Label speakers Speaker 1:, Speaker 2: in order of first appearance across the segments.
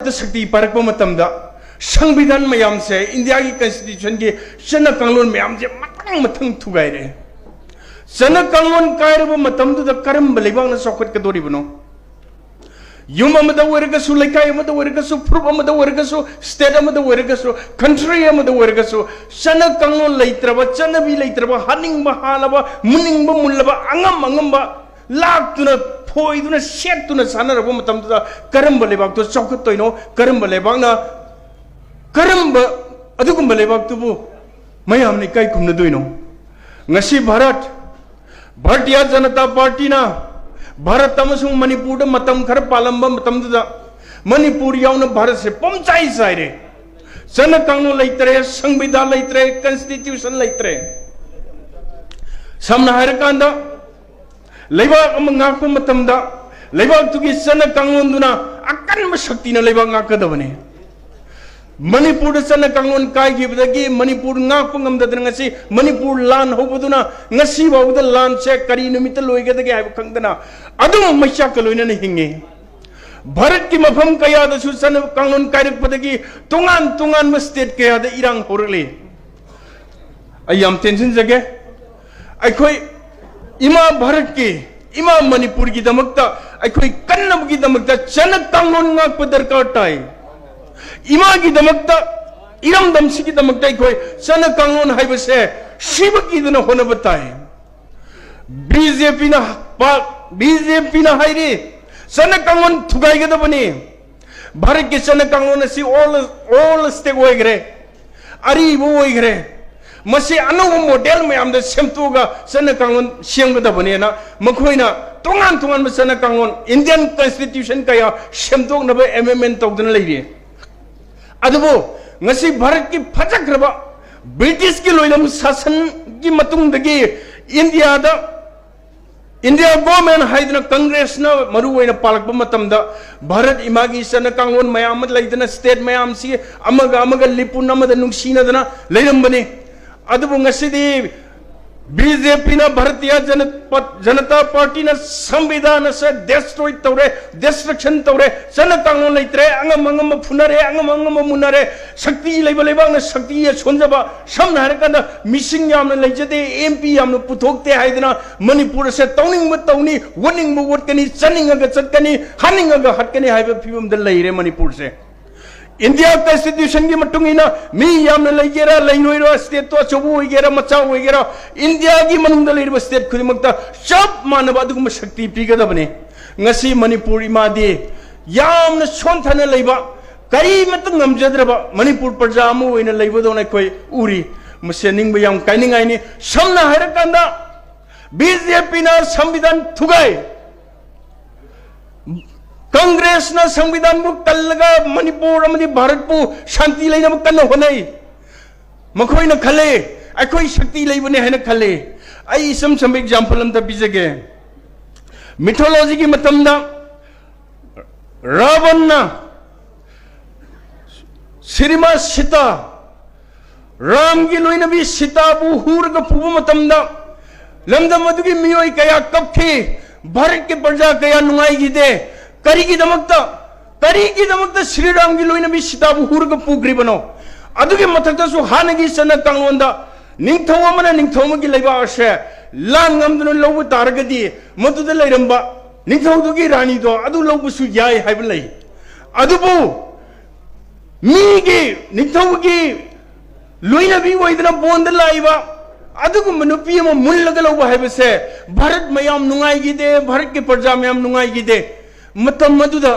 Speaker 1: शक्ति पारक संविधान मैम से इंडिया की कॉन्स्टिट्यूशन की चन कानून मैम से मतंग मतंग थुगाइरे चन कानून कायरब मतमदुदा करम लेबांगना चौखटकदोरिबनो युम अमदा ओरगसु लेकाय अमदा ओरगसु प्रूफ अमदा ओरगसु स्टेट अमदा ओरगसु कंट्री अमदा ओरगसु चन कानून लेत्रबा चनबी लेत्रबा हानिंगबा हालबा मुनिंगबा मुल्लबा अंगम अंगमबा लाक्तुना फोइदुना सेटुना सानरब मतमदुदा करम लेबांगतो चौखटतोइनो करम लेबांगना करम अदुगुम लेबांगतुबु मयामनि काई खुमनदोइनो ngasi भारतीय जनता पार्टी ना भारत तमसुंग मणिपुर मतम खर पालंबा मतमदुदा मणिपुर यावना भारत से पंचाई साइरे जन कानून लेतरे संविधान लेतरे कॉन्स्टिट्यूशन लेतरे समना हायरकांदा लेबाक अम ngaku मतमदा लेबाक तुगी जन कानून दुना अकन शक्ति न लेबाक ngakadabane मणिपुर चन कानून कायगिबदगी मणिपुर ngakpangam मणिपुर लान होबदुना ngasi बावदा लान से करी निमित लोइगदगे हाय खंगदना अदुम मैसा कलोइना हिंगे भारत की मफम कयादसु चन कानून कायरकपदगी तोंगान तोंगान स्टेट कयाद इरांग होरले अयम टेंशन जगे अखोय इमा भारत की इमा मणिपुर की दमकता अखोय कन्नब की दमकता चन कानून ngakpa दरकार ताई इमा की दमकता इरम दमसी की दमकता कोई सन कानून है बसे शिव की दन होने बताए बीजेपी ना है रे सन कानून थुगाई के दबने भारत के सन कानून से ऑल स्टेक होए गरे अरी वो होए गरे मसे अनु मॉडल में हमने सेमतुगा सन कानून सेम के दबने ना मखोइना तोंगान तोंगान में सन कानून इंडियन कॉन्स्टिट्यूशन का या सेमतुग नबे एमेंडमेंट तौदन लेरे अदबो ngasi भारत की फजक्रबा ब्रिटिश की लोइलम शासन की मतुंगदगी इंडिया गवर्नमेंट हाइदना कांग्रेस ना मरु ओइना पालकबा मतमदा भारत इमागी सन कांगोन मयाम लैदना स्टेट मयाम सी अमगा लिपुन अमदा नुंगसिनदना लैरमबने अदबो ngasi बीजेपी ना भारतीय जनता पार्टी ना संविधान से डिस्ट्रॉय तौरे डिस्ट्रक्शन तौरे सन कानून लेतरे अंगम अंगम फुनरे अंगम अंगम मुनरे शक्ति लेबा शक्ति सोनजबा समना हरकंदा मिसिंग यामन लेजदे एमपी यामन पुथोकते हाइदना मणिपुर से तौनिंग तौनी वनिंग वोटकनी चनिंग चटकनी हनिंग हटकनी हाइबे फिबम द लेरे मणिपुर से इंडिया कॉन्स्टिट्यूशन की मतुंगिना मी यामन लेगेरा लेनोइरो स्टेट तो चबु होइगेरा मचा होइगेरा इंडिया की मनुंग द लेरिबा स्टेट खुदिमक्ता सब मानबा दुगुम शक्ति पीगदबने ngasi मणिपुर इमादे यामन सोनथने लेबा करी मत ngमजद्रबा मणिपुर प्रजा अमु ओइना लेबदोना कोइ उरी मसे निंगबा याम काइनिंगाइनि समना हायरकांदा बीजेपी ना संविधान थुगाई कांग्रेस ना संविधान को कलगा मणिपुर अमदी भारत को शांति लेना कन्न होनै मखोइना खले अखोइ शक्ति लेबने हैन खले आई सम एग्जांपल अम बिजगे मिथोलॉजी की मतमदा रावण ना श्रीमा सीता राम की लोइना भी सीता बु हुरग पुबु मतमदा लमदम मदुगी मियोय कया कपखे भारत के प्रजा कया नुंगाई गिदे करी की दमकता श्री राम की लोइना भी सीता बु हुरग पुग्री बनो अदुगे मथक्तसु हानगी सन कांगोंदा निंगथौ अमना निंगथौमगी लेबा असे लान ngमदुन लौबु तारगदी मदुद लेरंबा निंगथौदुगी रानी दो अदु लौबुसु याय हाइब लै अदुबु मीगी निंगथौगी लोइना भी ओइदना बोंद लाइबा अदुगुम नुपी अम मुल्लग लौबा हाइबसे भारत मयाम नुंगाइगिदे भारत के प्रजा मयाम नुंगाइगिदे मतम मदुदा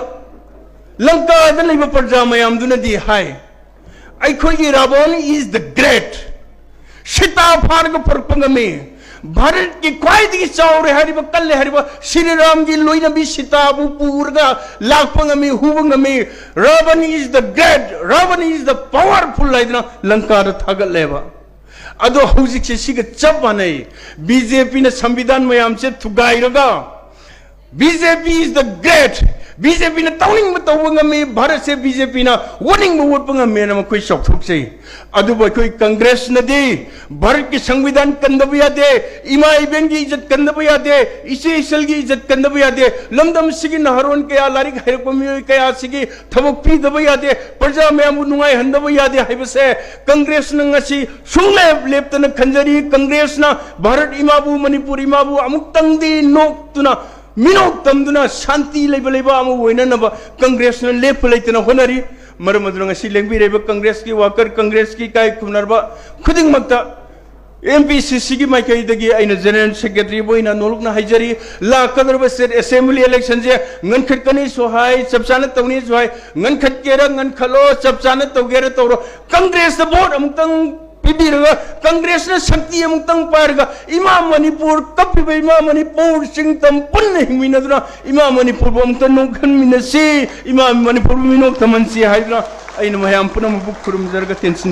Speaker 1: लंका द लेबा प्रजा मयाम दुनदी हाय अखोगी Ravana is the great Sita फारग फरपंगमे भारत की क्वाइदगी चावरे हरिबा कल्ले हरिबा श्री राम की लोइना भी सीता बु पूरगा लाखपंगमे हुबंगमे Ravana is the great Ravana is the powerful लाइदना लंका द थागलेबा अदो हौजिक से सिग चप मानै बीजेपी ने संविधान मयाम से थुगाइरगा BJP is the great. BJP na tawning matawang Bharat se BJP na warning mawut pang may na makoy shock thuk say. Adu ba koy Congress na di Bharat ki संविधान कंदबिया दे इमा इबेन की इज्जत कंदबिया दे इसे इसल की इज्जत कंदबिया दे लमदम सिगी नहरोन के आलारी खैर को मियो के आसिगी थबक पी दबिया दे प्रजा में अमु नुंगाई हंदबिया दे हाइबसे कांग्रेस न ngasi sungle leptana खंजरी कांग्रेस ना भारत इमाबू मणिपुर इमाबू अमुक्तंग दी नोक तुना मिनोक तमदुना शांति लेबा अमु वइननबा कांग्रेस न लेप लेतना होनरी मरम अदुना ngasi लेंबी रेबा कांग्रेस की वाकर कांग्रेस की काय खुनरबा खुदिंग मक्ता MPCC की माइकईदगी आइना जनरल सेक्रेटरी बोइना नोलुकना हाइजरी लाकदरबा स्टेट असेंबली इलेक्शन जे ngनखटकनी सोहाय सबसाना तवनी सोहाय ngनखट केरा ngनखलो सबसाना तवगेरा तवरो कांग्रेस द बोर्ड अमुक्तंग पिबिरगा कांग्रेस ने शक्ति अमुक्तंग पारगा इमा मणिपुर कपिबा इमा मणिपुर सिंगतम पुन हिमिनदना इमा मणिपुर अमुक्तंग नोखन मिनसी इमा मणिपुर मिनोक तमनसी हाइदना आइना मयाम पुनम बुक खुरुम जरगा टेंशन